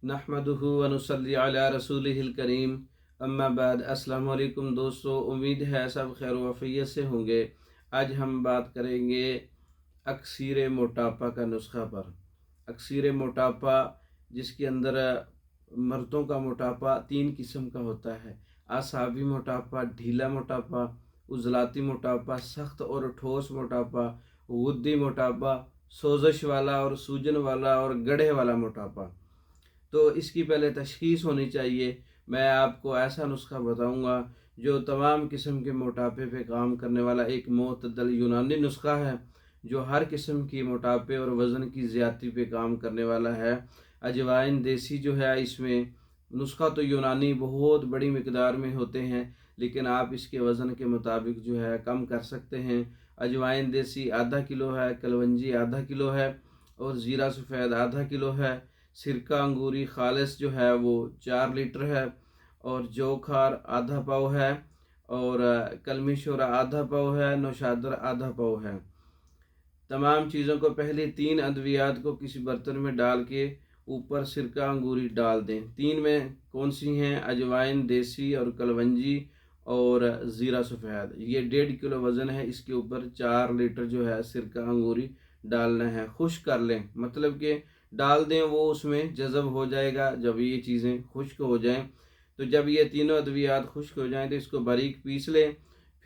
नहमदुहु व नुसल्ली अला रसूलिहिल करीम अम्मा बाद। अस्सलाम वालेकुम दोस्तों, उम्मीद है सब खैर वफ़ियत से होंगे। आज हम बात करेंगे अक्सीर मोटापा का नुस्खा पर। अक्सीर मोटापा जिसके अंदर मर्दों का मोटापा 3 किस्म का होता है। आसाबी मोटापा, ढीला मोटापा, उजलाती मोटापा, सख्त और ठोस मोटापा, गुद्दी मोटापा, सोजश वाला और सूजन वाला और गड्ढे वाला मोटापा। तो इसकी पहले तशख़ीस होनी चाहिए। मैं आपको ऐसा नुस्खा बताऊंगा जो तमाम किस्म के मोटापे पे काम करने वाला एक मोतदल यूनानी नुस्खा है, जो हर किस्म की मोटापे और वज़न की ज़्यादती पे काम करने वाला है। अजवाइन देसी जो है, इसमें नुस्खा तो यूनानी बहुत बड़ी मिकदार में होते हैं, लेकिन आप इसके वज़न के मुताबिक जो है कम कर सकते हैं। अजवाइन देसी आधा किलो है, कलवंजी आधा किलो है और ज़ीरा सफ़ेद आधा किलो है। सिरका अंगूरी खालिस जो है वो 4 लीटर है और जौ खार आधा पाव है और कलमी शोरा आधा पाव है, नौशादर आधा पाव है। तमाम चीज़ों को पहले 3 अद्वियात को किसी बर्तन में डाल के ऊपर सिरका अंगूरी डाल दें। 3 में कौन सी हैं? अजवाइन देसी और कलवंजी और ज़ीरा सफ़ेद। ये 1.5 किलो वज़न है। इसके ऊपर 4 लीटर जो है सिरका अंगूरी डालना है। खुश्क कर लें, मतलब कि डाल दें, वो उसमें जज़ब हो जाएगा। जब ये चीज़ें खुश्क हो जाएं, तो जब ये तीनों अद्वियात खुश्क हो जाएं तो इसको बारीक पीस लें।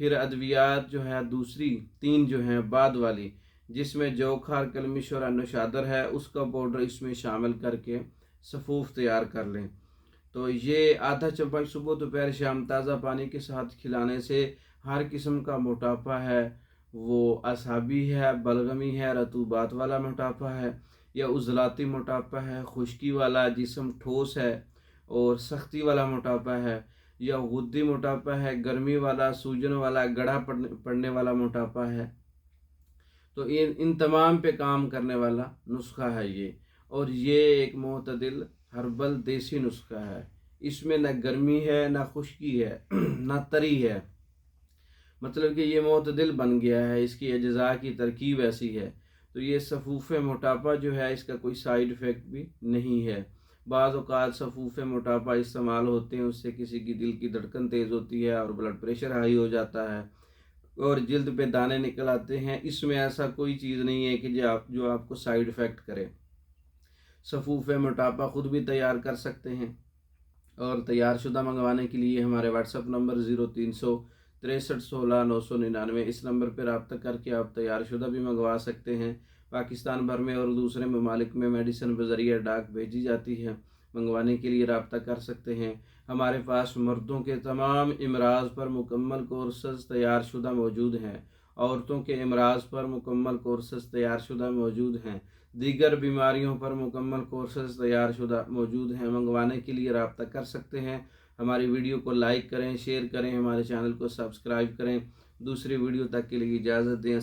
फिर अद्वियात जो है दूसरी 3 जो हैं बाद वाली, जिसमें जौ खार, कलमी शोरा, नौशादर है, उसका पाउडर इसमें शामिल करके सफ़ूफ तैयार कर लें। तो ये आधा चम्मच सुबह दोपहर शाम ताज़ा पानी के साथ खिलाने से हर किस्म का मोटापा है, वो असाबी है, बलगमी है, रतूबात वाला मोटापा है या उजलाती मोटापा है, खुश्की वाला, जिस्म ठोस है और सख्ती वाला मोटापा है, या गुद्दी मोटापा है, गर्मी वाला, सूजन वाला, गड़ा पड़ने वाला मोटापा है, तो इन तमाम पे काम करने वाला नुस्खा है ये। और ये एक मोतदिल हर्बल देसी नुस्खा है। इसमें न गर्मी है, न खुश्की है, न तरी है, मतलब कि ये मोतदिल बन गया है। इसकी अज्जा की तरकीब ऐसी है। तो ये सफ़ूफ़े मोटापा जो है, इसका कोई साइड इफ़ेक्ट भी नहीं है। बाज़ औक़ात सफ़ूफ़े मोटापा इस्तेमाल होते हैं, उससे किसी की दिल की धड़कन तेज़ होती है और ब्लड प्रेशर हाई हो जाता है और जल्द पे दाने निकल आते हैं। इसमें ऐसा कोई चीज़ नहीं है कि जो आपको साइड इफ़ेक्ट करे। सफ़ूफ़े मोटापा ख़ुद भी तैयार कर सकते हैं और तैयार शुदा मंगवाने के लिए हमारे व्हाट्सअप नंबर 036316 999, इस नंबर पर रब्ता करके आप तैयार शुदा भी मंगवा सकते हैं। पाकिस्तान भर में और दूसरे ममालिक में मेडिसिन बज़रिया डाक भेजी जाती है। मंगवाने के लिए रब्ता कर सकते हैं। हमारे पास मर्दों के तमाम इमराज़ पर मुकम्मल कोर्सेज़ तैयार शुदा मौजूद हैं। औरतों के इमराज़ पर मुकम्मल कोर्सेज़ तैयार शुदा मौजूद हैं। दीगर बीमारियों पर मुकम्मल कोर्सेज़ तैयार शुदा मौजूद हैं। मंगवाने के लिए रब्ता कर सकते हैं। हमारी वीडियो को लाइक करें, शेयर करें, हमारे चैनल को सब्सक्राइब करें। दूसरी वीडियो तक के लिए इजाज़त दें।